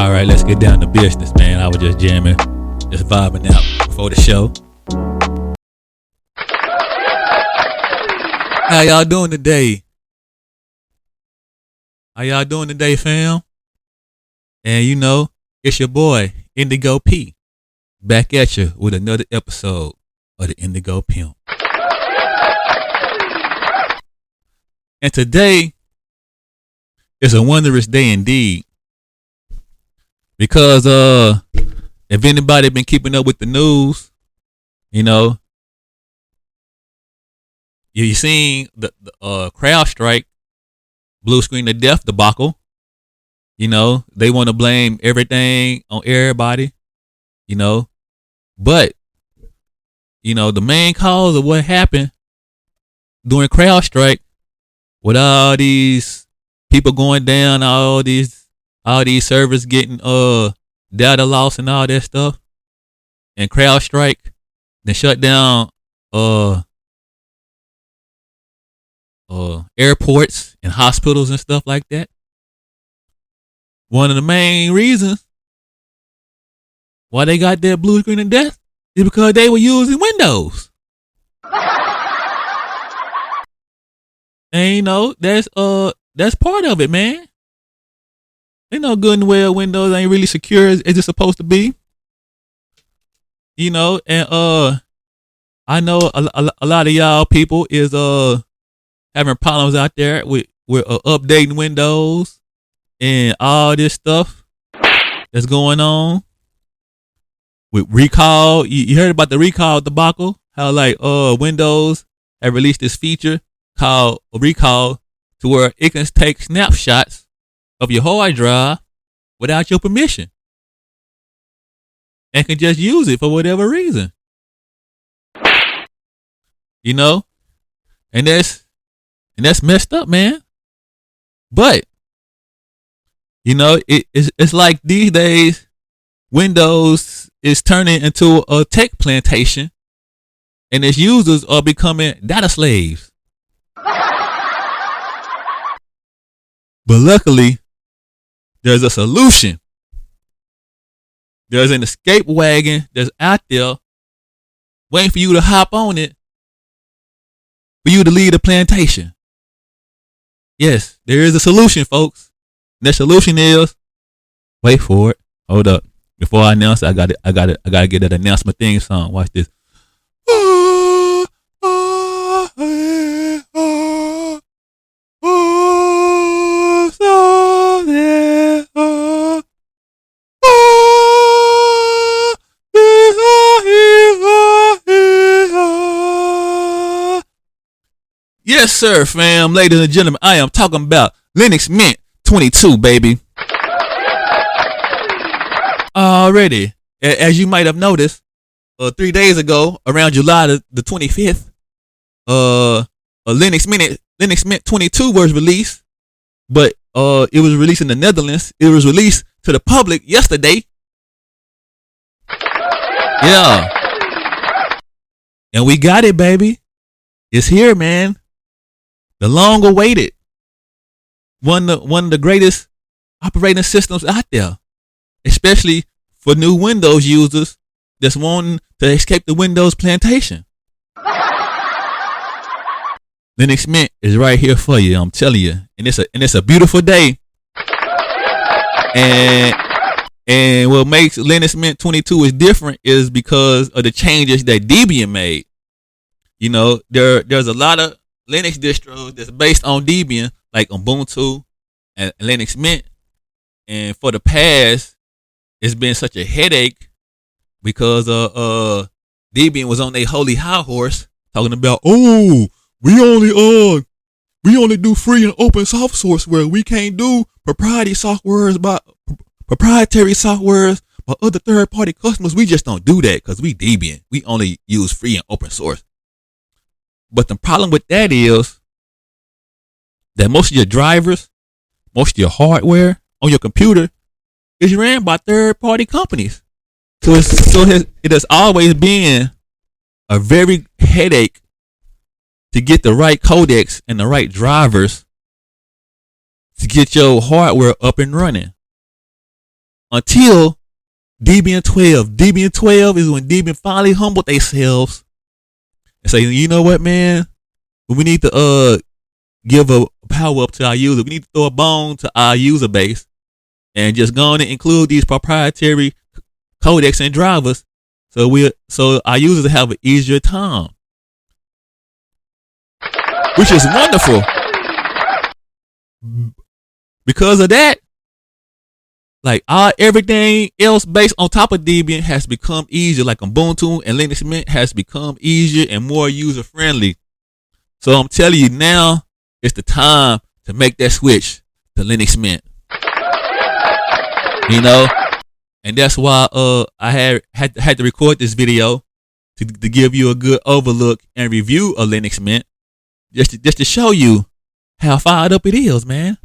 All right, let's get down to business, man. I was just jamming, just vibing out before the show. How y'all doing today? How y'all doing today, fam? And you know, it's your boy, Indigo P, back at you with another episode of the Indigo Pimp. And today is a wondrous day indeed. Because if anybody been keeping up with the news, you know, you seen the crowd strike, blue screen of death debacle. You know, they want to blame everything on everybody, you know. But, you know, the main cause of what happened during crowd strike, with all these people going down, all these servers getting data loss and all that stuff, and crowd strike, then shut down airports and hospitals and stuff like that. One of the main reasons why they got that blue screen of death is because they were using Windows. And you know, that's part of it, man. They know good and well Windows ain't really secure as it's supposed to be. You know, and I know a lot of y'all people is having problems out there with updating Windows and all this stuff that's going on with recall. You heard about the recall debacle? How like Windows have released this feature called recall to where it can take snapshots of your hard drive without your permission and can just use it for whatever reason. You know? And that's messed up, man. But you know, it's like these days Windows is turning into a tech plantation and its users are becoming data slaves. But luckily, there's a solution. There's an escape wagon that's out there waiting for you to hop on it, for you to leave the plantation. Yes, there is a solution, folks. And the solution is, wait for it. Hold up. Before I announce it, I gotta get that announcement theme song. Watch this. Yes, sir, fam. Ladies and gentlemen, I am talking about Linux Mint 22, baby. Already, as you might have noticed, 3 days ago, around July the 25th, a Linux Mint 22 was released, but it was released in the Netherlands. It was released to the public yesterday. Yeah, and we got it, baby. It's here, man. The long awaited, one of the greatest operating systems out there, especially for new Windows users that's wanting to escape the Windows plantation. Linux Mint is right here for you, I'm telling you, and it's a beautiful day. And what makes Linux Mint 22 is different is because of the changes that Debian made. You know, there's a lot of Linux distros that's based on Debian, like Ubuntu and Linux Mint. And for the past, it's been such a headache because Debian was on their holy high horse talking about, oh, we only do free and open soft sourceware. We can't do proprietary softwares by other third party customers. We just don't do that because we Debian. We only use free and open source. But the problem with that is that most of your drivers, most of your hardware on your computer is ran by third-party companies. So it has always been a very headache to get the right codecs and the right drivers to get your hardware up and running. until Debian 12. Debian 12 is when Debian finally humbled themselves and say, you know what, man? We need to give a power up to our user. We need to throw a bone to our user base and just go on and include these proprietary codecs and drivers so our users have an easier time. Which is wonderful. Because of that, like everything else based on top of Debian has become easier. Like Ubuntu and Linux Mint has become easier and more user friendly. So I'm telling you now, it's the time to make that switch to Linux Mint. You know, and that's why I had to record this video to give you a good overlook and review of Linux Mint, just to show you how fired up it is, man.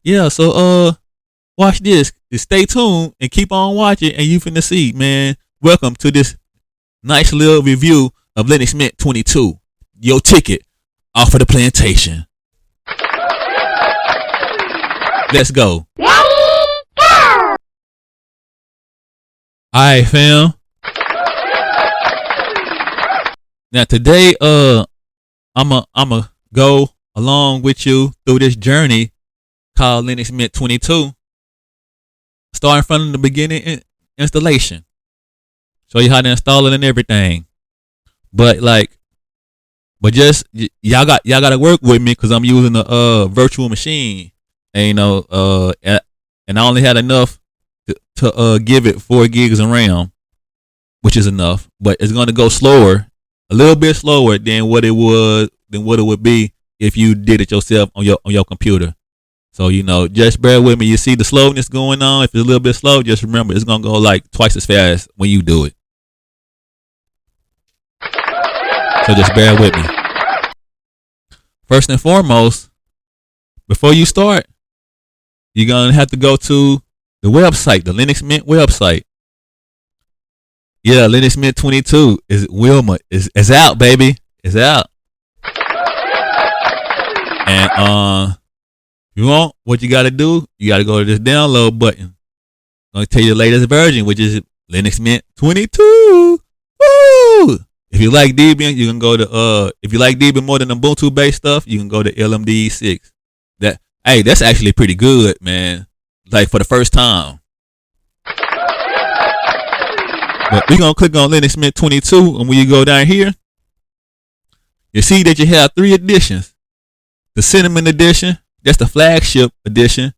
Yeah, so watch this. Just stay tuned and keep on watching, and you finna see, man. Welcome to this nice little review of Linux Mint 22. Your ticket off of the plantation. Let's go. Ready, go! Alright, fam. Now today, I'ma go along with you through this journey called Linux Mint 22. Starting from the beginning installation. Show you how to install it and everything. But just y'all gotta work with me because I'm using a virtual machine. And you know, and I only had enough to give it 4 gigs of RAM, which is enough. But it's gonna go slower, a little bit slower than what it would be if you did it yourself on your computer. So you know, just bear with me. You see the slowness going on. If it's a little bit slow, just remember it's gonna go like twice as fast when you do it. So just bear with me. First and foremost, before you start, you're going to have to go to the website, the Linux Mint website. Yeah, Linux Mint 22 is Wilma. It's out, baby. It's out. And you want what you got to do? You got to go to this download button. I'm going to tell you the latest version, which is Linux Mint 22. Woo! If you like Debian, you can go to if you like Debian more than Ubuntu based stuff, you can go to LMDE 6. That's actually pretty good, man. Like for the first time. But we're gonna click on Linux Mint 22, and when you go down here, you see that you have 3 editions. The Cinnamon edition, that's the flagship edition,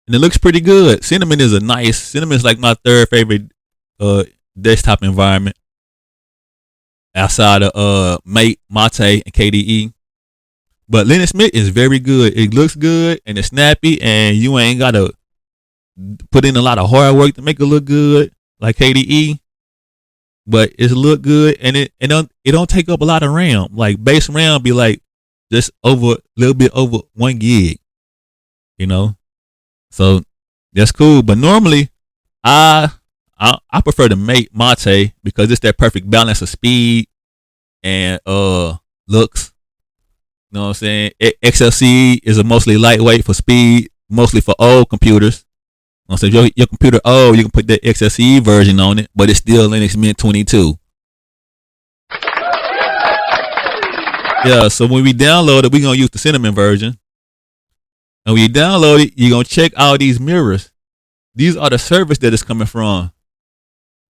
and it looks pretty good. Cinnamon is like my 3rd favorite desktop environment. Outside of Mate, and KDE. But Linux Mint is very good. It looks good and it's snappy, and you ain't gotta put in a lot of hard work to make it look good like KDE. But it look good, and it don't take up a lot of RAM. Like base RAM be like just a little bit over 1 gig. You know? So that's cool. But normally I prefer the Mate because it's that perfect balance of speed and looks. You know what I'm saying? XLC is a mostly lightweight for speed, mostly for old computers. You know, so if your computer old, you can put the XLC version on it, but it's still Linux Mint 22. Yeah, so when we download it, we're gonna use the Cinnamon version. And when you download it, you're gonna check all these mirrors. These are the servers that it's coming from.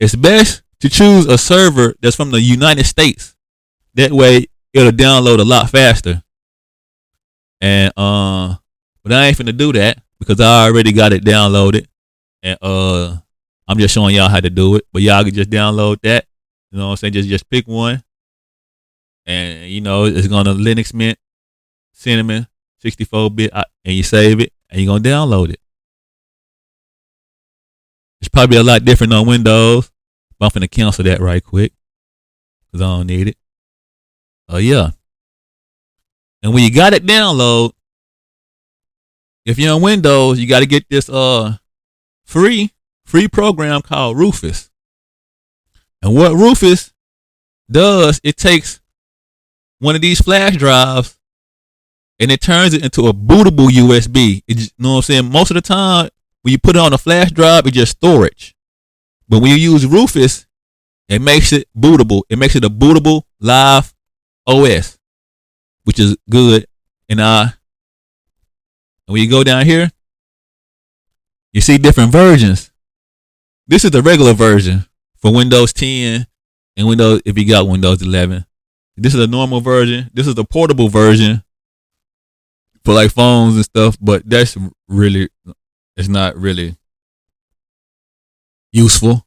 It's best to choose a server that's from the United States. That way it'll download a lot faster. And but I ain't finna do that because I already got it downloaded. And I'm just showing y'all how to do it. But y'all can just download that. You know what I'm saying? Just pick one. And you know, it's gonna Linux Mint Cinnamon 64-bit, and you save it and you're gonna download it. It's probably a lot different on Windows, but I'm finna cancel that right quick because I don't need it. Yeah. And when you got it download, if you're on Windows, you got to get this free program called Rufus. And what Rufus does, it takes one of these flash drives and it turns it into a bootable USB. You know what I'm saying? Most of the time, when you put it on a flash drive, it's just storage. But when you use Rufus, it makes it bootable. It makes it a bootable live OS, which is good. And when you go down here, you see different versions. This is the regular version for Windows 10 and Windows, if you got Windows 11. This is a normal version. This is the portable version for like phones and stuff, but it's not really useful.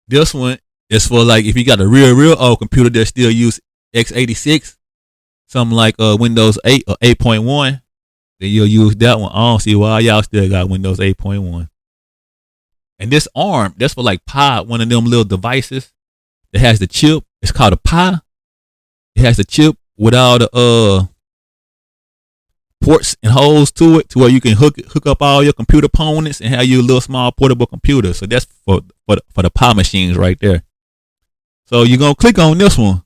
This one is for like if you got a real old computer that still use x86, something like Windows 8 or 8.1, then you'll use that one. I don't see why y'all still got Windows 8.1. And this ARM, that's for like Pi, one of them little devices that has the chip. It's called a Pi. It has the chip with all the ports and holes to it, to where you can hook up all your computer components and have your little small portable computer. So that's for the Pi machines right there. So you're gonna click on this one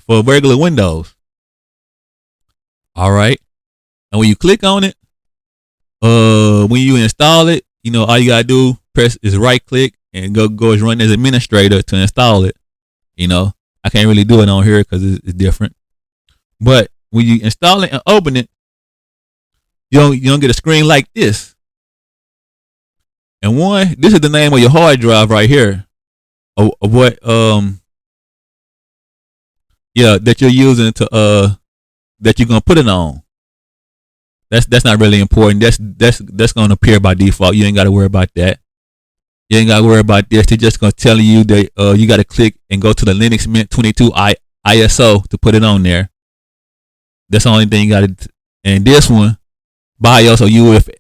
for regular Windows. All right. And when you click on it, when you install it, all you gotta do is right click and go as run as administrator to install it. I can't really do it on here because it's different. But when you install it and open it, you don't get a screen like this. And this is the name of your hard drive right here. Of what that you're using to that you're gonna put it on. That's not really important. That's gonna appear by default. You ain't gotta worry about that. You ain't gotta worry about this. They're just gonna tell you that you gotta click and go to the Linux Mint 22 ISO to put it on there. That's the only thing you gotta. And this one, BIOS or UEFI.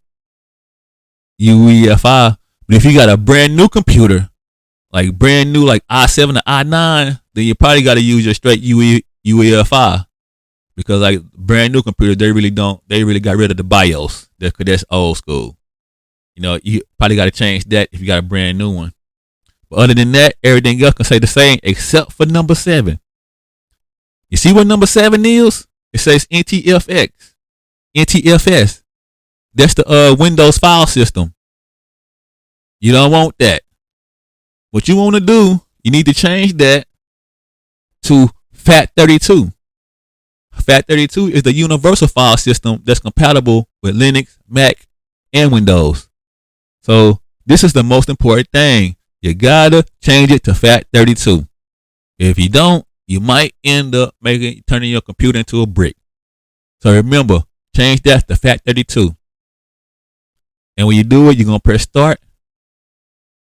But if you got a brand new computer, like brand new, like i7 to i9, then you probably gotta use your straight UEFI. Because like brand new computers, they really got rid of the BIOS. That's old school. You probably got to change that if you got a brand new one. But other than that, everything else can say the same except for number 7. You see what number 7 is? It says NTFS. That's the Windows file system. You don't want that. What you want to do, you need to change that to FAT32. FAT32 is the universal file system that's compatible with Linux, Mac, and Windows. So this is the most important thing. You gotta change it to FAT32. If you don't, you might end up turning your computer into a brick. So remember, change that to FAT32. And when you do it, you're gonna press start,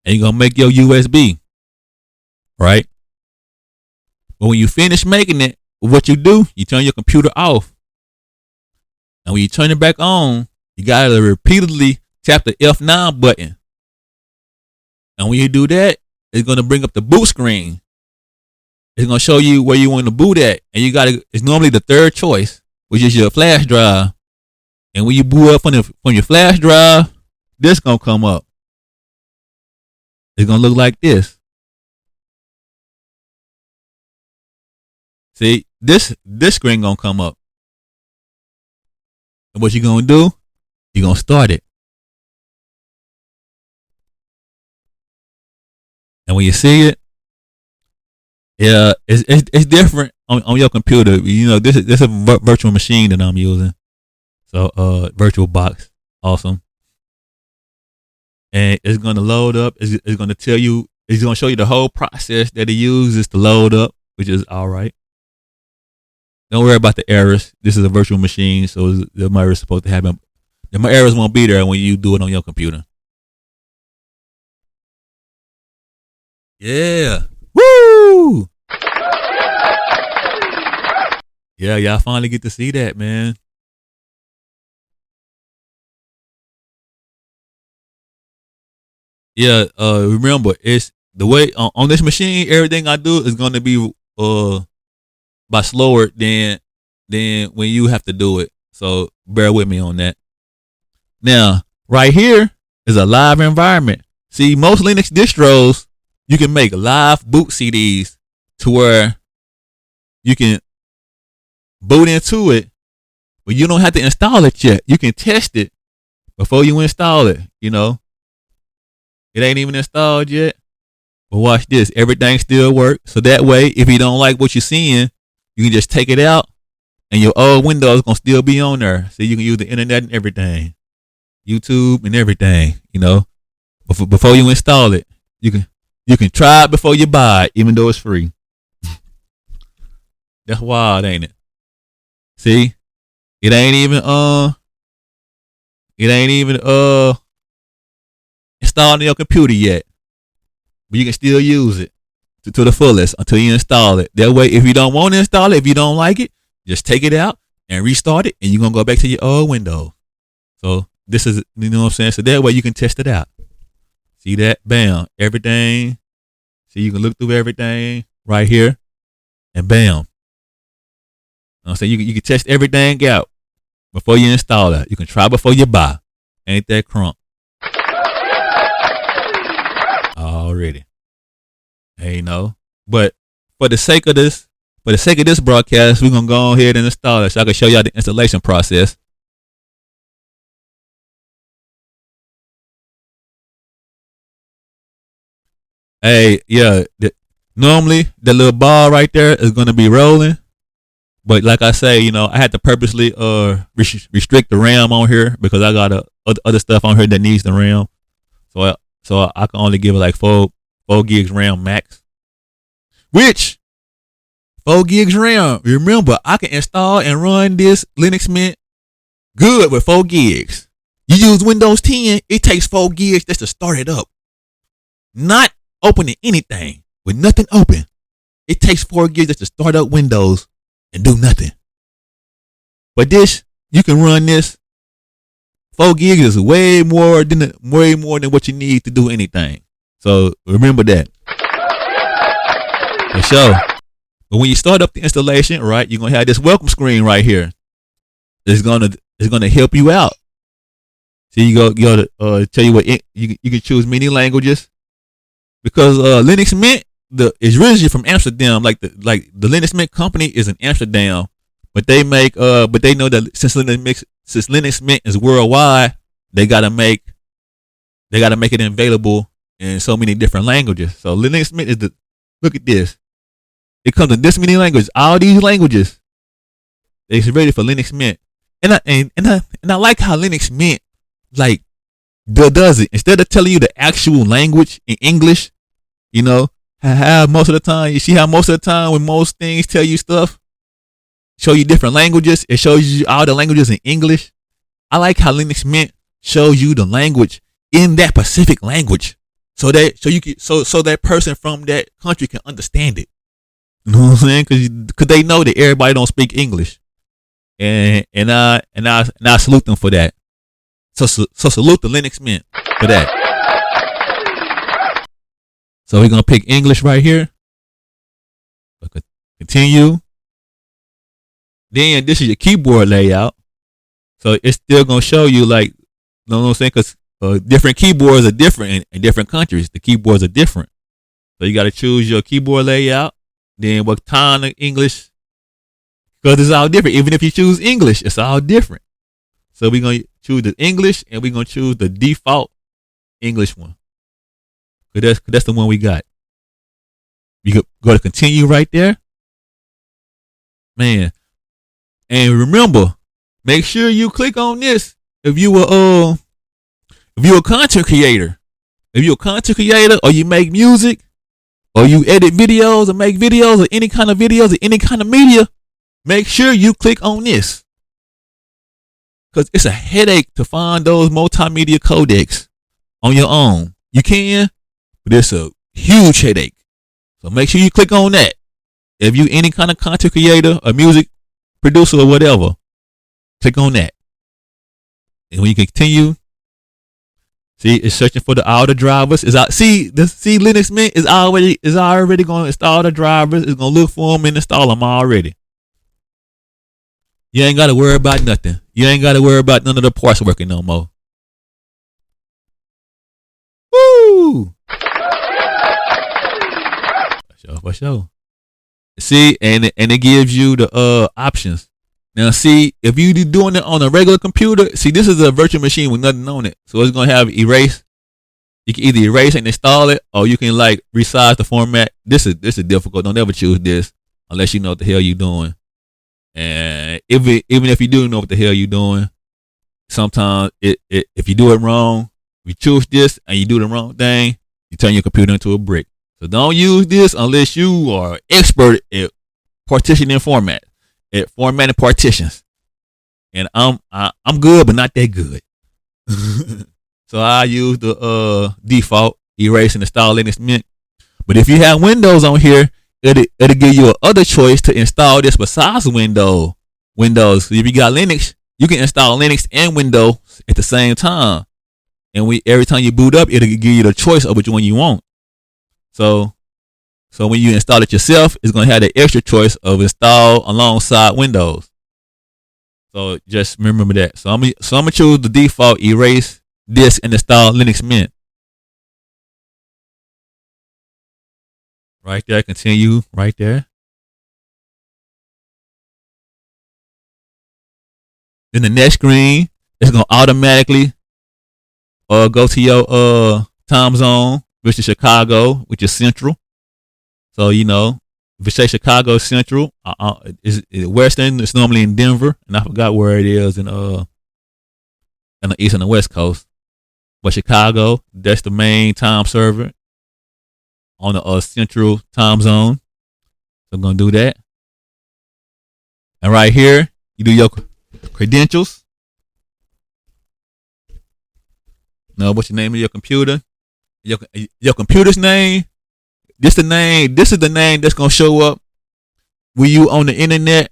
and you're gonna make your USB, right? But when you finish making it, what you do, you turn your computer off. And when you turn it back on, you gotta repeatedly tap the F9 button. And when you do that, it's gonna bring up the boot screen. It's gonna show you where you want to boot at. And it's normally the third choice, which is your flash drive. And when you boot up from your flash drive, this gonna come up. It's gonna look like this. See, this screen gonna come up. And what you gonna do? You're gonna start it. And when you see it, yeah, it's different on your computer. This is a virtual machine that I'm using. So virtual box, awesome. And it's gonna load up. It's gonna tell you. It's gonna show you the whole process that it uses to load up, which is all right. Don't worry about the errors. This is a virtual machine, so the errors supposed to happen. The errors won't be there when you do it on your computer. Yeah. Woo! Yeah, y'all finally get to see that, man. Yeah, remember, it's the way on this machine, everything I do is gonna be by slower than when you have to do it. So bear with me on that. Now, right here is a live environment. See, most Linux distros, you can make live boot CDs to where you can boot into it, but you don't have to install it yet. You can test it before you install it, it ain't even installed yet. But watch this. Everything still works. So that way, if you don't like what you're seeing, you can just take it out and your old Windows gonna still be on there. So you can use the internet and everything. YouTube and everything, Before you install it, you can try it before you buy it, even though it's free. That's wild, ain't it? See? It ain't even installed on your computer yet. But you can still use it to the fullest until you install it. That way, if you don't want to install it, if you don't like it, just take it out and restart it, and you're gonna go back to your old Windows. So this is, you know what I'm saying? So that way you can test it out. See that? Bam. Everything. See, you can look through everything right here, and bam. You know what I'm saying? You can test everything out before you install it. You can try before you buy. Ain't that crunk? Already. Hey, no. But for the sake of this broadcast, we're gonna go ahead and install it so I can show y'all the installation process. Hey, yeah. Normally the little ball right there is gonna be rolling, but like I say, I had to purposely restrict the RAM on here because I got other stuff on here that needs the RAM. So I can only give it like 4 gigs RAM max. Which 4 gigs RAM, remember, I can install and run this Linux Mint good with 4 gigs. You use Windows 10, it takes 4 gigs just to start it up. Not opening anything with nothing open. It takes 4 gigs just to start up Windows and do nothing. But this, you can run this. 4 gigs is way more than what you need to do anything. So remember that. For sure. But when you start up the installation, right, you're gonna have this welcome screen right here. It's gonna help you out. So you go to tell you what you can choose many languages because Linux Mint is originally from Amsterdam. Like the Linux Mint company is in Amsterdam, but they know that since Linux Mint is worldwide, they gotta make it available in so many different languages. So Linux Mint is look at this. It comes in this many languages. All these languages, it's ready for Linux Mint. And I like how Linux Mint does it. Instead of telling you the actual language in English, how most of the time you see how most of the time when most things tell you stuff, show you different languages, it shows you all the languages in English. I like how Linux Mint shows you the language in that specific language, so that person from that country can understand it. You know what I'm saying? Because they know that everybody don't speak English, and I salute them for that. So salute the Linux Mint for that. So we're gonna pick English right here. Continue. Then this is your keyboard layout. So it's still gonna show you you know what I'm saying? Because different keyboards are different in different countries. The keyboards are different. So you got to choose your keyboard layout. Then what kind of English? Because it's all different. Even if you choose English, it's all different. So we're going to choose the English and we're going to choose the default English one. Because that's the one we got. You go to continue right there. Man. And remember, make sure you click on this if you were a content creator. If you're a content creator or you make music or you edit videos or make videos or any kind of videos or any kind of media, make sure you click on this. Because it's a headache to find those multimedia codecs on your own. You can, but it's a huge headache. So make sure you click on that. If you any kind of content creator or music producer or whatever, click on that. And when you continue, see, it's searching for all the drivers. Linux Mint is already going to install the drivers. It's going to look for them and install them already. You ain't got to worry about nothing. You ain't got to worry about none of the parts working no more. Woo! For sure. See, and it gives you the options. Now, see, if you doing it on a regular computer, see, this is a virtual machine with nothing on it. So it's going to have erase. You can either erase and install it, or you can like resize the format. This is difficult. Don't ever choose this unless you know what the hell you're doing. And even if you do know what the hell you're doing, sometimes if you do it wrong, if you choose this and you do the wrong thing, you turn your computer into a brick. So don't use this unless you are expert at partitioning format, at formatting partitions. And I'm good, but not that good. So I use the default erase and install Linux Mint. But if you have Windows on here, it'll give you another choice to install this besides Windows. So if you got Linux, you can install Linux and Windows at the same time. And every time you boot up, it'll give you the choice of which one you want. So when you install it yourself, it's gonna have the extra choice of install alongside Windows. So just remember that. So I'm gonna choose the default erase disk and install Linux Mint. Right there, continue right there. Then the next screen is gonna automatically go to your time zone, which is Chicago, which is Central. So you know, if it say Chicago Central, is Western. It's normally in Denver, and I forgot where it is in the East and the West Coast. But Chicago, that's the main time server on the Central time zone. So I'm gonna do that. And right here, you do your credentials. Know what's your name of your computer? Your computer's name. This is the name that's gonna show up when you on the internet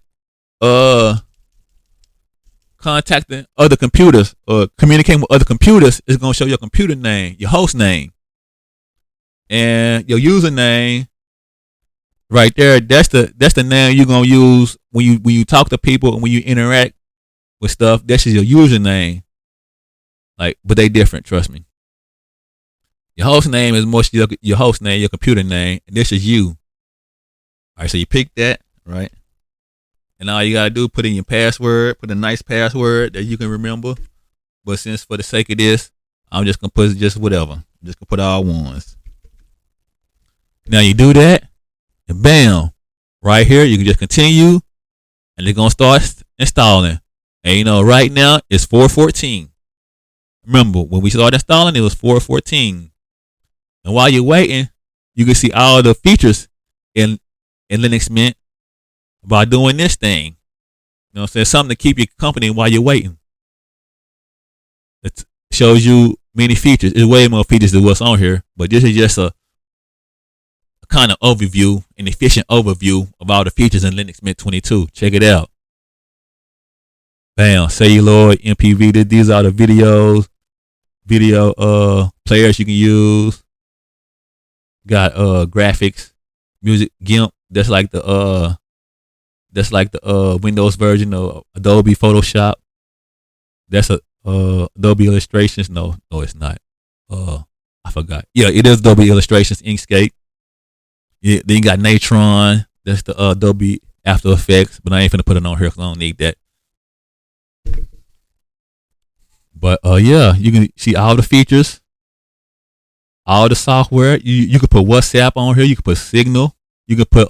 contacting other computers or communicating with other computers. It's gonna show your computer name, your host name, and your username right there. That's the name you're gonna use when you talk to people and when you interact with stuff. That's just your username. Like, but they different, trust me. Your host name is most your host name, your computer name, and this is you. All right, so you pick that, right? And all you gotta do, put in your password, put a nice password that you can remember. But since for the sake of this, I'm just gonna put just whatever. I'm just gonna put all ones. Now you do that, and bam, right here you can just continue, and they're gonna start installing. And you know, right now it's 4:14. Remember when we started installing, it was 4:14. And while you're waiting, you can see all the features in Linux Mint by doing this thing. You know what I'm saying? Something to keep you company while you're waiting. It shows you many features. There's way more features than what's on here, but this is just a kind of overview, an efficient overview of all the features in Linux Mint 22. Check it out. Bam, celluloid, MPV. These are the video players you can use. Got graphics, music, GIMP. That's like the Windows version of Adobe Photoshop. That's Adobe Illustrations. No, it's not. I forgot. Yeah, it is Adobe Illustrations, Inkscape. Yeah, then you got Natron. That's the Adobe After Effects, but I ain't finna put it on here because I don't need that. But yeah, you can see all the features, all the software. You can put WhatsApp on here. You can put Signal. You can put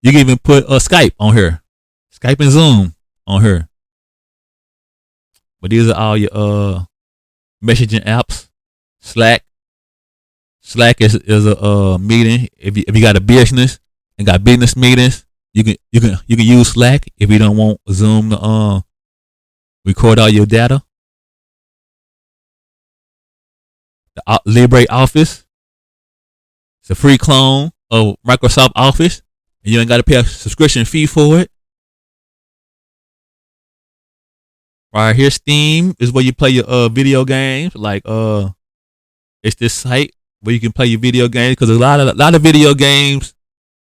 you can even put Skype on here, Skype and Zoom on here. But these are all your messaging apps. Slack is a meeting. If you got a business and got business meetings, you can use Slack. If you don't want Zoom to record all your data. The LibreOffice. It's a free clone of Microsoft Office, and you ain't got to pay a subscription fee for it. Right here, Steam is where you play your video games. Like it's this site where you can play your video games because a lot of video games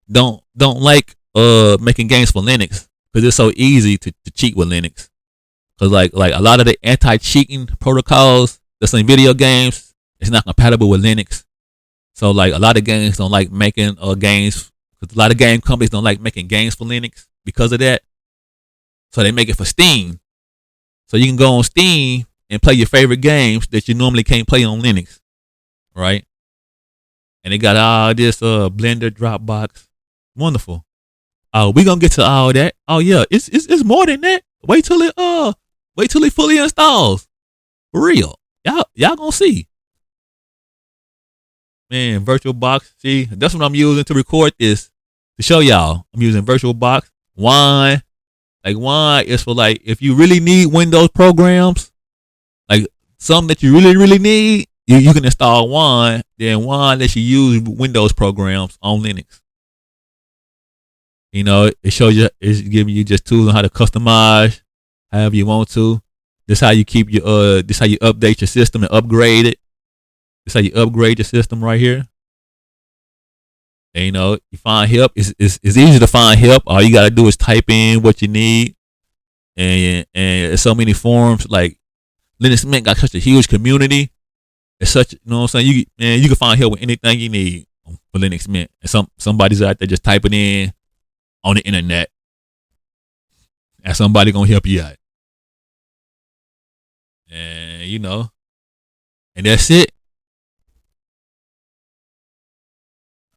don't like making games for Linux because it's so easy to cheat with Linux. Because like a lot of the anti-cheating protocols that's in video games, it's not compatible with Linux. So like a lot of games don't like making games. Because a lot of game companies don't like making games for Linux. because of that. So they make it for Steam. So you can go on Steam and play your favorite games that you normally can't play on Linux, right? And they got all this Blender, Dropbox, wonderful. Oh, we gonna get to all that. Oh yeah, it's more than that. Wait till it fully installs. For real, y'all gonna see. Man, VirtualBox. See, that's what I'm using to record this to show y'all. I'm using VirtualBox. Wine, like Wine is for like if you really need Windows programs, like something that you really need. You can install Wine. Then Wine lets you use Windows programs on Linux. You know, it shows you, it's giving you just tools on how to customize however you want to. This how you keep your this how you update your system and upgrade it. This how you upgrade your system right here. And you know, you find help. It's easy to find help. All you gotta do is type in what you need. And there's so many forums. Like Linux Mint got such a huge community. It's such, you know what I'm saying? You can find help with anything you need for Linux Mint. And somebody's out there just typing in on the internet, and somebody gonna help you out. And you know, and that's it.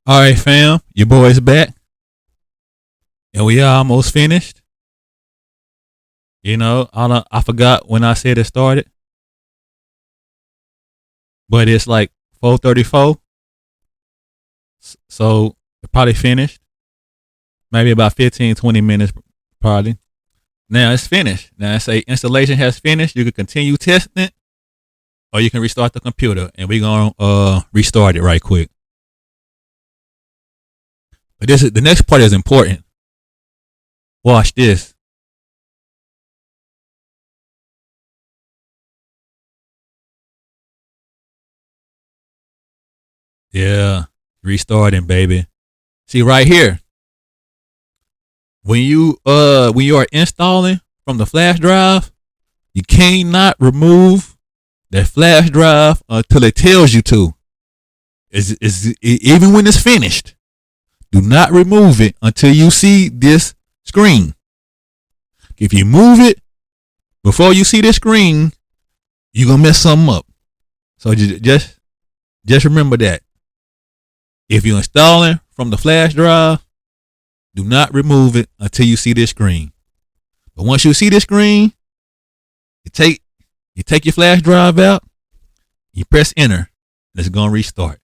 All right, fam, your boy's back, and we are almost finished. You know, I forgot when I said it started, but it's like 4:34, so it probably finished. Maybe about 15, 20 minutes, probably. Now it's finished. Now I say installation has finished. You can continue testing it, or you can restart the computer, and we're gonna restart it right quick. But the next part is important. Watch this. Yeah, restarting, baby. See right here. When you are installing from the flash drive, you cannot remove that flash drive until it tells you to. Even when it's finished, do not remove it until you see this screen. If you move it before you see this screen, you're gonna mess something up. So just remember that. If you're installing from the flash drive, do not remove it until you see this screen. But once you see this screen, you take your flash drive out, you press enter, and it's gonna restart.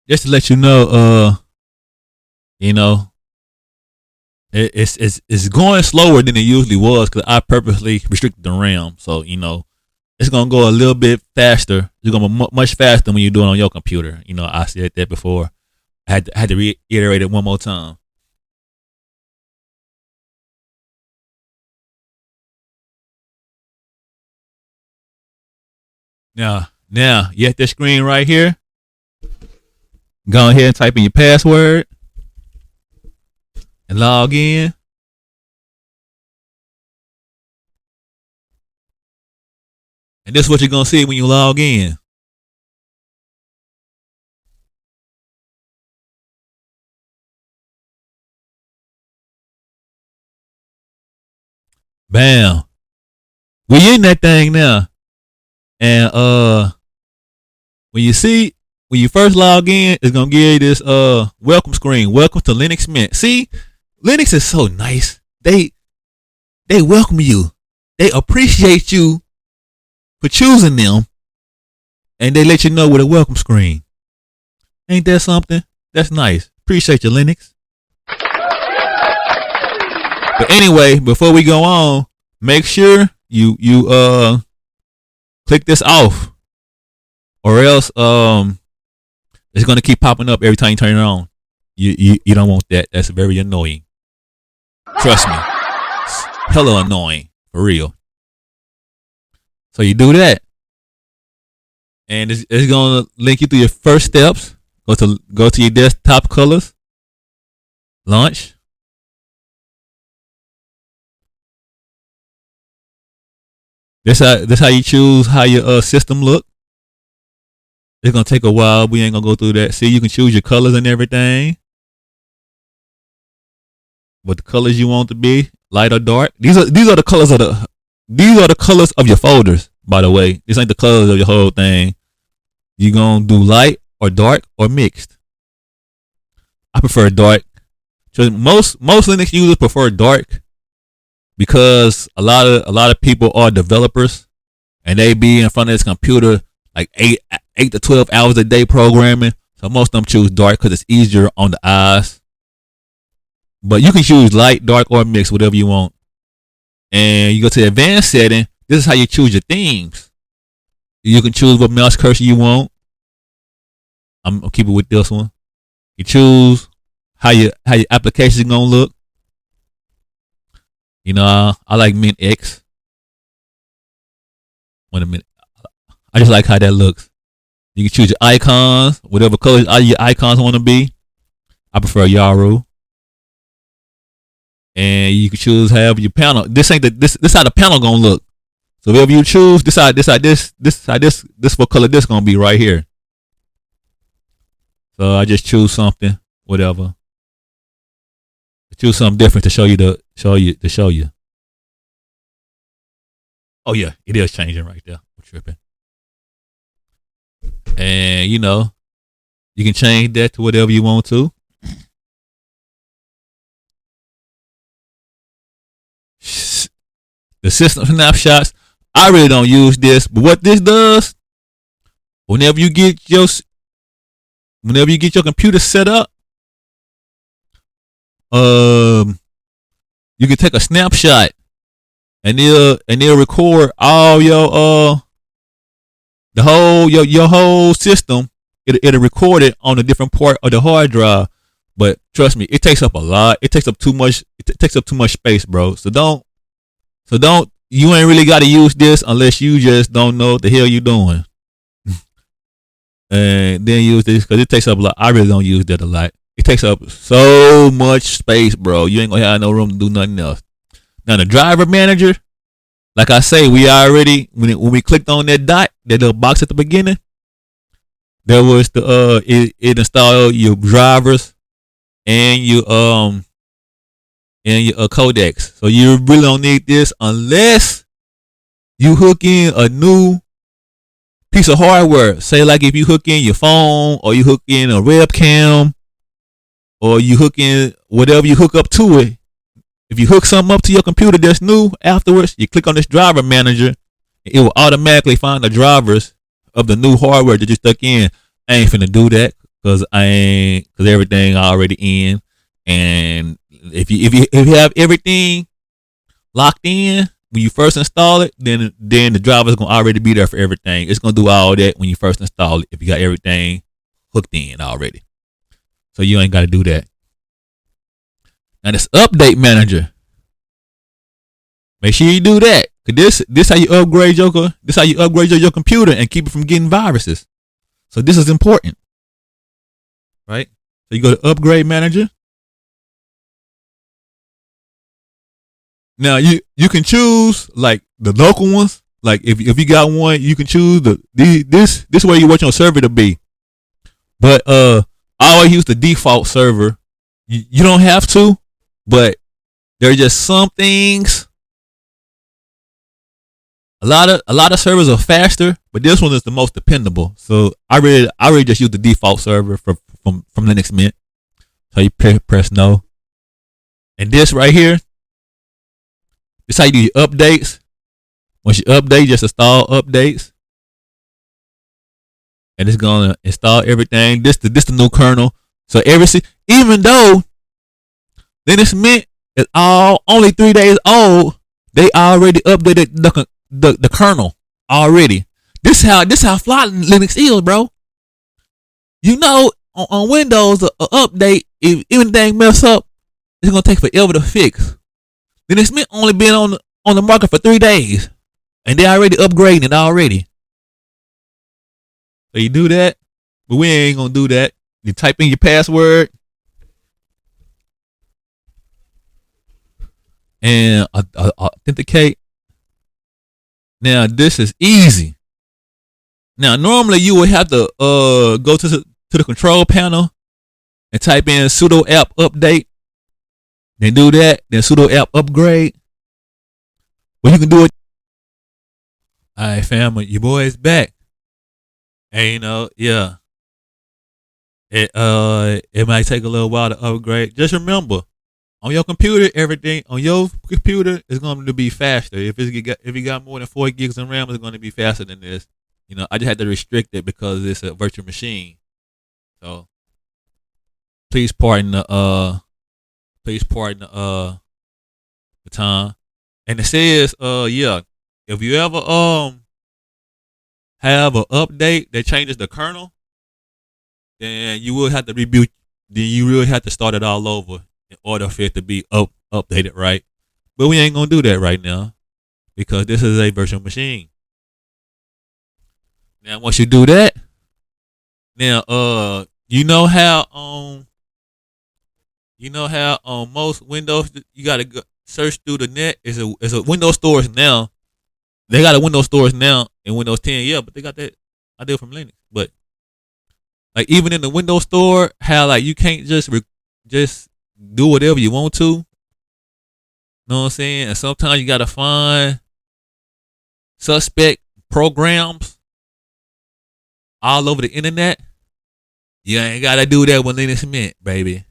Just to let you know, you know, it's going slower than it usually was because I purposely restricted the RAM. So you know, it's gonna go a little bit faster. It's gonna be much faster when you do it on your computer. You know, I said that before. I had to reiterate it one more time. Now you at this screen right here. Go ahead and type in your password and log in. And this is what you're gonna see when you log in. Bam. We in that thing now. And when you first log in, it's gonna give you this welcome screen. Welcome to Linux Mint. See, Linux is so nice. They welcome you. They appreciate you for choosing them, and they let you know with a welcome screen. Ain't that something? That's nice. Appreciate you, Linux. But anyway, before we go on, make sure you click this off, or else it's gonna keep popping up every time you turn it on. You don't want that. That's very annoying. Trust me, it's hella annoying for real. So you do that, and it's gonna link you through your first steps. Go to your desktop colors, launch, That's how you choose how your system look. It's gonna take a while. We ain't gonna go through that. See, you can choose your colors and everything. What the colors you want to be, light or dark. These are the colors of your folders. By the way, this ain't the colors of your whole thing. You gonna do light or dark or mixed. I prefer dark. So most Linux users prefer dark because a lot of people are developers and they be in front of this computer like 8 to 12 hours a day programming. So most of them choose dark because it's easier on the eyes. But you can choose light, dark, or mixed, whatever you want. And you go to the advanced setting. This is how you choose your themes. You can choose what mouse cursor you want. I'll keep it with this one. You choose how your application is gonna look. You know, I like Mint X. Wait a minute. I just like how that looks. You can choose your icons, whatever colors your icons want to be. I prefer Yaru. And you can choose however your panel. This how the panel gonna look. So whatever you choose, this what color this gonna be right here. So I just choose something, whatever. Choose something different to show you. Oh yeah, it is changing right there. I'm tripping. And you can change that to whatever you want to. The system snapshots. I really don't use this, but what this does, whenever you get your computer set up, you can take a snapshot and they'll record all your whole system. It'll record it on a different part of the hard drive. But trust me, it takes up a lot. It takes up too much. It takes up too much space, bro. So don't. You ain't really got to use this unless you just don't know what the hell you doing. And then use this because it takes up a lot. I really don't use that a lot. It takes up so much space, bro. You ain't gonna have no room to do nothing else. Now the driver manager, like I say, we already when we clicked on that dot, that little box at the beginning, there was it installed your drivers and your codecs. So you really don't need this unless you hook in a new piece of hardware. Say like if you hook in your phone or you hook in a webcam or you hook in whatever you hook up to it. If you hook something up to your computer that's new afterwards, you click on this driver manager, it will automatically find the drivers of the new hardware that you stuck in. I ain't finna do that because everything already in. And if you have everything locked in when you first install it, then the driver's gonna already be there for everything. It's gonna do all that when you first install it if you got everything hooked in already. So you ain't gotta do that. Now this update manager, make sure you do that. Cause this how you upgrade your computer and keep it from getting viruses. So this is important, right? So you go to upgrade manager. Now you can choose like the local ones. Like if you got one, you can choose this way you want your server to be. But I always use the default server. You don't have to, but there are just some things. A lot of servers are faster, but this one is the most dependable. So I really just use the default server from Linux Mint. So you press no, and this right here. This how you do your updates. Once you update, just install updates, and it's gonna install everything. This the new kernel. So even though Linux Mint is only 3 days old, they already updated the kernel already. This how fly Linux is, bro. You know, on Windows, a update, if anything mess up, it's gonna take forever to fix. Linux Mint only been on the market for 3 days, and they already upgrading it already. So you do that, but we ain't gonna do that. You type in your password and authenticate. Now this is easy. Now normally you would have to go to the control panel and type in sudo app update. Then do that. Then sudo app upgrade. Well, you can do it. All right, family, your boy is back. And yeah, it might take a little while to upgrade. Just remember, on your computer, everything on your computer is going to be faster. If you got more than 4 gigs of RAM, it's going to be faster than this. I just had to restrict it because it's a virtual machine. So please pardon the time. And it says yeah, if you ever have an update that changes the kernel, then you will have to reboot. Then you really have to start it all over in order for it to be updated, right? But we ain't gonna do that right now because this is a virtual machine. Now, once you do that, now you know how on most Windows you gotta go search through the net. It's a Windows stores now. They got a Windows stores now in Windows 10, yeah, but they got that idea from Linux. But like even in the Windows store, how like you can't just do whatever you want to. Know what I'm saying? And sometimes you gotta find suspect programs all over the internet. You ain't gotta do that with Linux Mint, baby.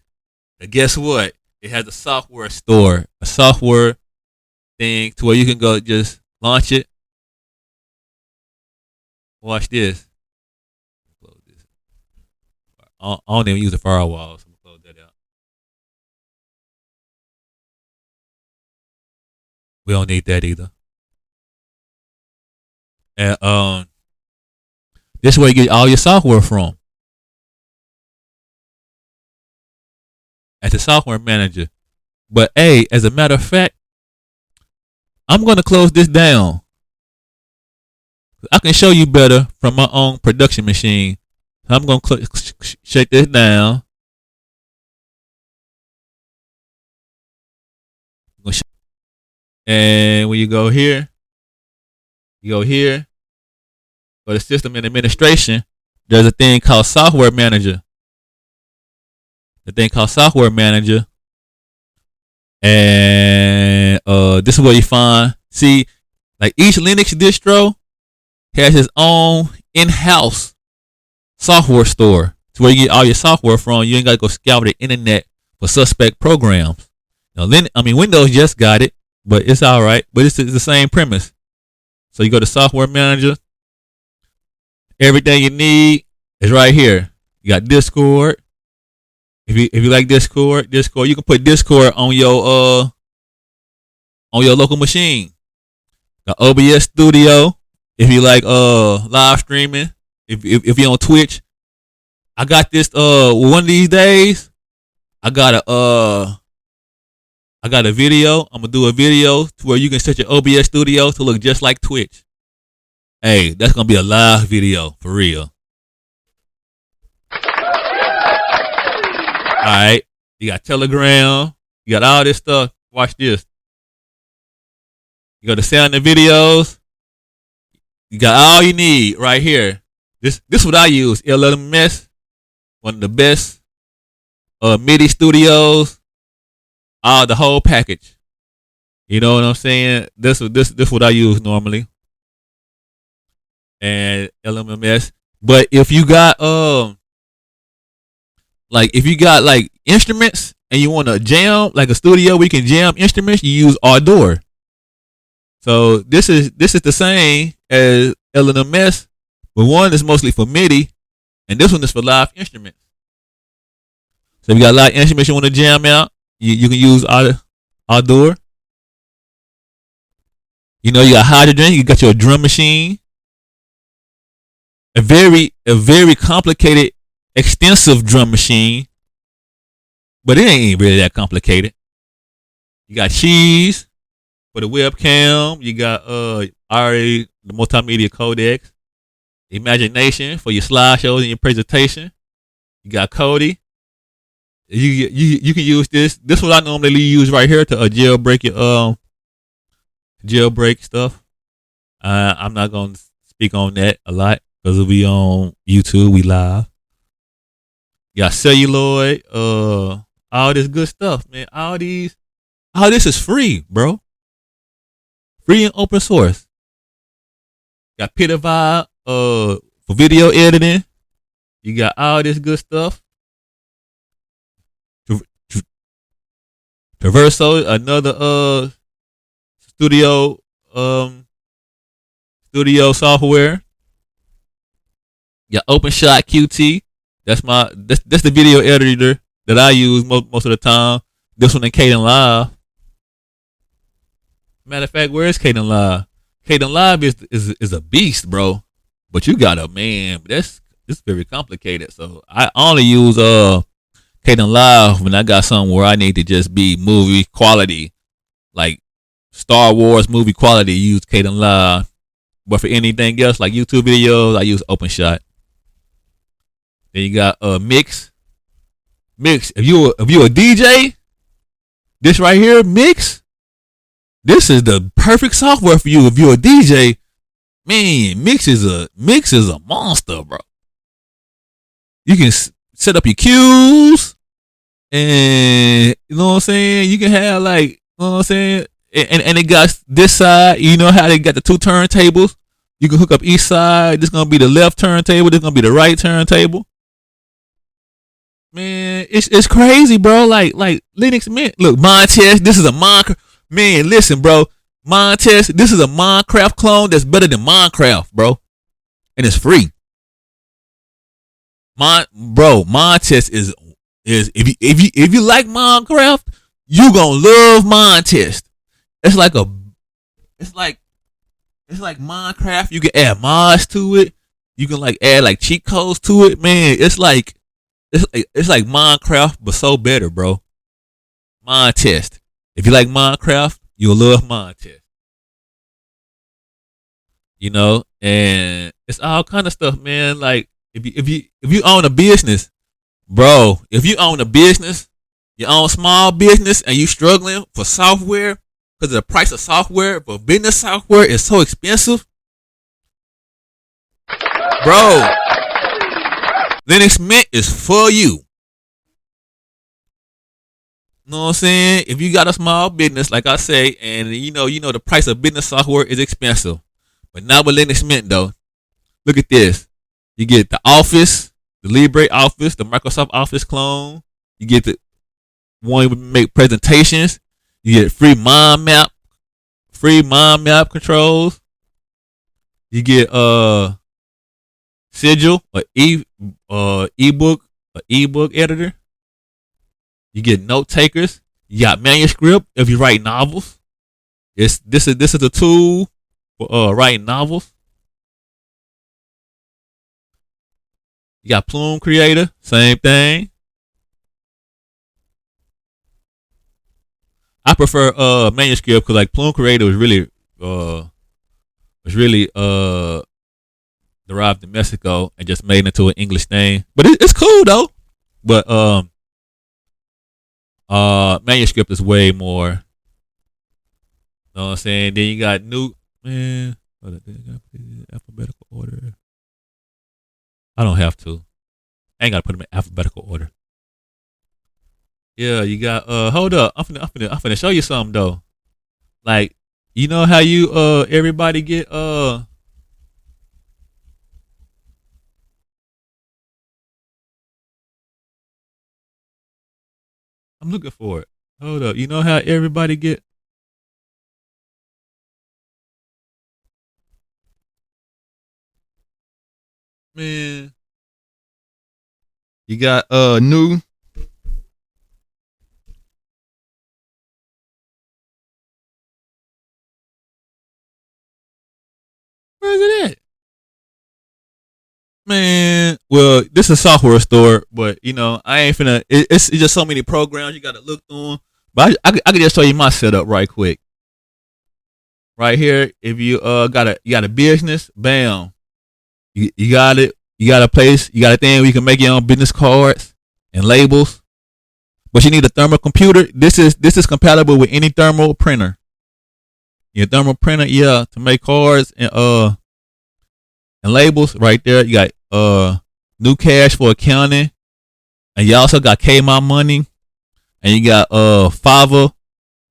But guess what? It has a software store, a software thing to where you can go just launch it. Watch this. Close this. I don't even use the firewall, so I'm gonna close that out. We don't need that either. And this is where you get all your software from. At the software manager. But hey, as a matter of fact, I'm gonna close this down. I can show you better from my own production machine. I'm gonna shut this down. And when you go here, go for the system and administration. There's a thing called software manager. And this is where you find. See, like each Linux distro has its own in-house software store. It's where you get all your software from. You ain't gotta go scour the internet for suspect programs. Now, Windows just got it, but it's all right. But it's the same premise. So you go to software manager. Everything you need is right here. You got Discord. If you like Discord, you can put Discord on your local machine. Got OBS Studio. If you like live streaming, if you're on Twitch, I got this one of these days. I got a video. I'm gonna do a video to where you can set your OBS Studio to look just like Twitch. Hey, that's gonna be a live video for real. All right, you got Telegram, you got all this stuff. Watch this. You go to sound and videos. You got all you need right here. This is what I use. LMS, one of the best MIDI studios. The whole package. You know what I'm saying? This what I use normally. And LMS. But if you got instruments and you want to jam, like a studio where you can jam instruments, you use Ardour. So this is the same as LMS, but one is mostly for MIDI, and this one is for live instruments. So if you got live instruments you want to jam out, you can use Ardour. You got Hydrogen, you got your drum machine. A very complicated, extensive drum machine, but it ain't really that complicated. You got Cheese for the webcam. You got already the multimedia codecs. Imagination for your slideshows and your presentation. You got Kodi. You can use this. This is what I normally use right here to jailbreak your jailbreak stuff. I'm not gonna speak on that a lot because we on YouTube, we live. Got celluloid, all this good stuff, man. All this is free, bro. Free and open source. Got Pitify, for video editing. You got all this good stuff. Traverso, another studio um studio software. Got OpenShot QT. That's the video editor that I use most of the time. This one in Caden Live. Matter of fact, where is Caden Live? Caden Live is a beast, bro. But you got a man. It's very complicated. So I only use Caden Live when I got something where I need to just be movie quality, like Star Wars movie quality. Use Caden Live. But for anything else like YouTube videos, I use OpenShot. Then you got Mix. Mix. If you a DJ, this right here, Mix. This is the perfect software for you. If you're a DJ, man, Mix is a monster, bro. You can set up your cues, and you know what I'm saying. You can have like, you know what I'm saying, and it got this side. You know how they got the two turntables. You can hook up each side. This gonna be the left turntable. This gonna be the right turntable. Man, it's crazy, bro. Like Linux Mint. Look, Minecraft. This is a Minecraft. Man, listen, bro. Minecraft. This is a Minecraft clone that's better than Minecraft, bro, and it's free. Minecraft is if you like Minecraft, you gonna love Minecraft. It's like a it's like Minecraft. You can add mods to it. You can like add like cheat codes to it, man. It's like Minecraft, but so better, bro. Minecraft. If you like Minecraft, you'll love Minecraft. You know, and it's all kind of stuff, man. Like if you own a business, bro, if you own a business, you own small business, and you struggling for software because the price of software for business software is so expensive, bro. Linux Mint is for you. You know what I'm saying? If you got a small business, like I say, and you know the price of business software is expensive, but not with Linux Mint though. Look at this. You get the Office, the Libre Office, the Microsoft Office clone. You get the one to make presentations. You get free mind map controls. You get Sigil, ebook editor. You get note takers. You got manuscript if you write novels. This is a tool for writing novels. You got Plume Creator, same thing. I prefer manuscript because like Plume Creator was really derived in Mexico and just made into an English thing. But it's cool though. But manuscript is way more. You know what I'm saying? Then you got new man. Alphabetical order. I don't have to. I ain't gotta put them in alphabetical order. Yeah, you got hold up. I'm finna show you something though. Like, you know how you everybody get I'm looking for it. Hold up. You know how everybody get man. You got new. Where is it at? Man, well, this is a software store, but you know, I ain't finna. It's just so many programs you gotta look through. But I can just show you my setup right quick. Right here, if you got a business, bam, you got it. You got a place. You got a thing where you can make your own business cards and labels. But you need a thermal computer. This is compatible with any thermal printer. Your thermal printer, yeah, to make cards and labels right there. You got New Cash for accounting, and you also got K My Money, and you got Fiverr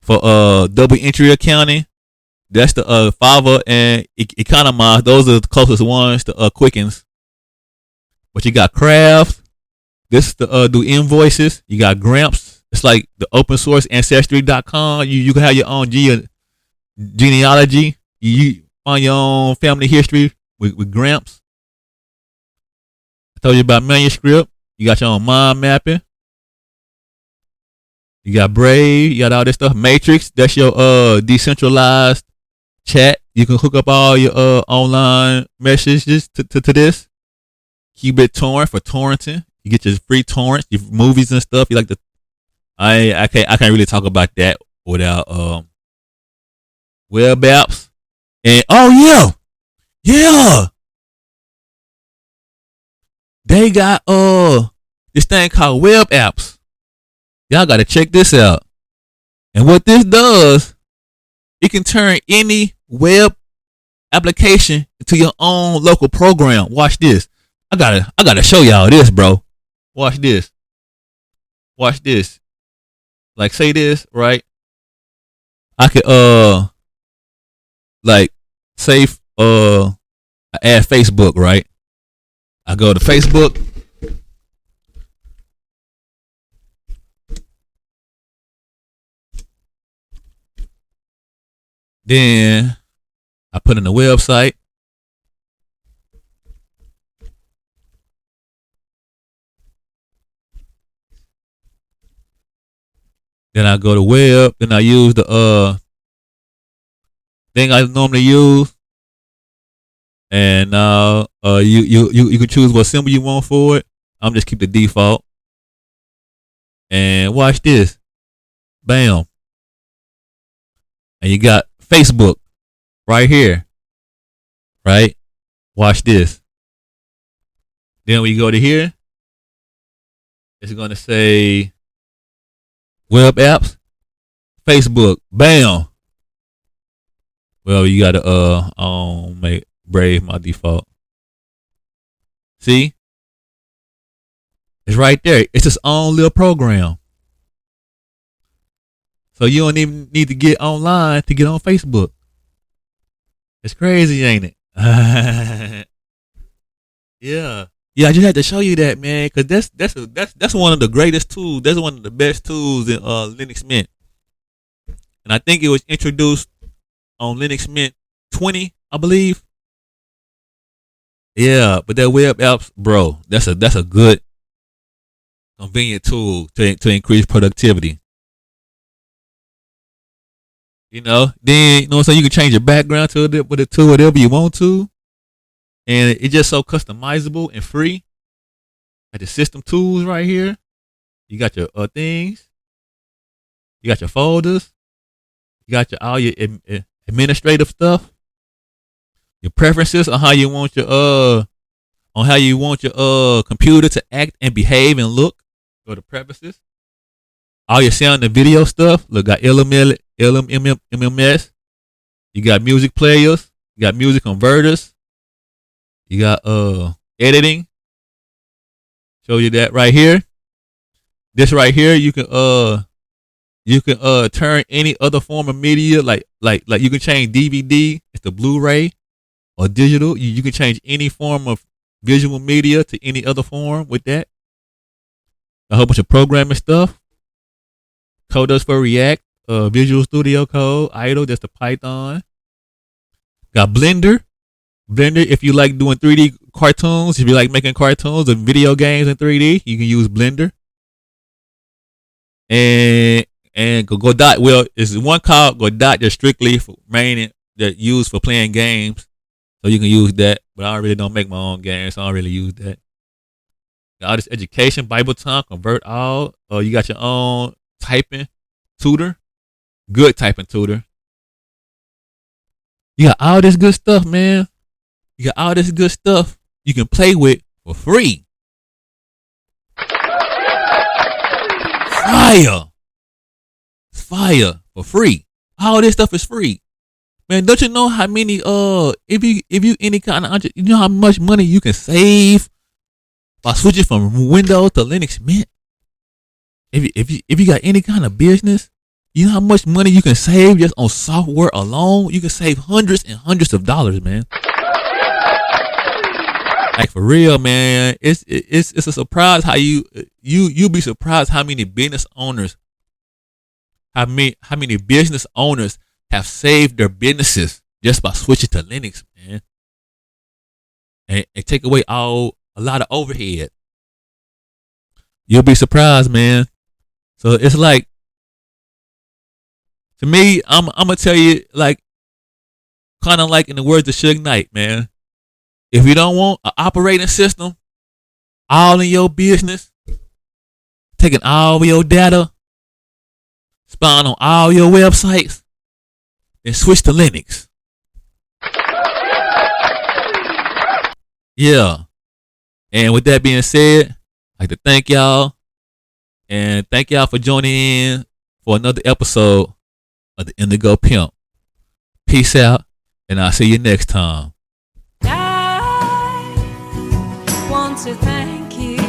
for double entry accounting. That's the Fiverr and Economize. Those are the closest ones to Quickens. But you got Craft. This is to do invoices. You got Gramps. It's like the open source ancestry.com. You can have your own genealogy. You find your own family history with Gramps. I told you about manuscript. You got your own mind mapping. You got Brave. You got all this stuff. Matrix. That's your decentralized chat. You can hook up all your online messages to this. QBitTorrent for torrenting. You get your free torrents, your movies and stuff. You like the I can't really talk about that without web apps. And oh yeah. They got this thing called web apps. Y'all gotta check this out. And what this does, it can turn any web application into your own local program. Watch this. I gotta show y'all this, bro. Watch this. Like say this, right? I could like say I add Facebook, right? I go to Facebook. Then I put in the website. Then I go to web. Then I use the thing I normally use. And now you can choose what symbol you want for it. I'm just keep the default. And watch this. Bam. And you got Facebook right here. Right? Watch this. Then we go to here. It's gonna say web apps, Facebook, bam. Well, you gotta make Brave my default. See? It's right there. It's its own little program. So you don't even need to get online to get on Facebook. It's crazy, ain't it? Yeah. Yeah, I just had to show you that, man, because that's one of the greatest tools. That's one of the best tools in Linux Mint. And I think it was introduced on Linux Mint 20, I believe. Yeah, but that web apps, bro, that's a good, convenient tool to increase productivity. Then so you can change your background to whatever you want to, and it's just so customizable and free. Got the system tools right here. You got your things. You got your folders. You got all your administrative stuff. Your preferences on how you want your computer to act and behave and look. Go to preferences. All your sound and video stuff. Look, got LMMS. You got music players. You got music converters. You got editing. Show you that right here. This right here, you can turn any other form of media, like you can change DVD, it's the Blu-ray or digital. You can change any form of visual media to any other form with that. A whole bunch of programming stuff. Coders for React, Visual Studio Code, Idle, that's the Python. Got Blender. Blender, if you like doing 3D cartoons, if you like making cartoons and video games in 3D, you can use Blender. And Godot, well, it's one called Godot that's strictly for that used for playing games. So you can use that, but I really don't make my own games, so I don't really use that. Got all this education, Bible time, convert all. You got your own typing tutor, good typing tutor. You got all this good stuff, man. You got all this good stuff you can play with for free. Fire for free. All this stuff is free. Man, don't you know how many if you any kind of you know how much money you can save by switching from Windows to Linux, man? If you got any kind of business, you know how much money you can save just on software alone? You can save hundreds and hundreds of dollars, man. Like for real, man. It's a surprise how you be surprised how many business owners how many business owners have saved their businesses just by switching to Linux, man. And take away a lot of overhead. You'll be surprised, man. So it's like, to me, I'm gonna tell you, like, kind of like in the words of Suge Knight, man. If you don't want an operating system all in your business, taking all of your data, spying on all your websites, then switch to Linux. Yeah. And with that being said, I'd like to thank y'all. And thank y'all for joining in for another episode of the Indigo Pimp. Peace out, and I'll see you next time. I want to thank you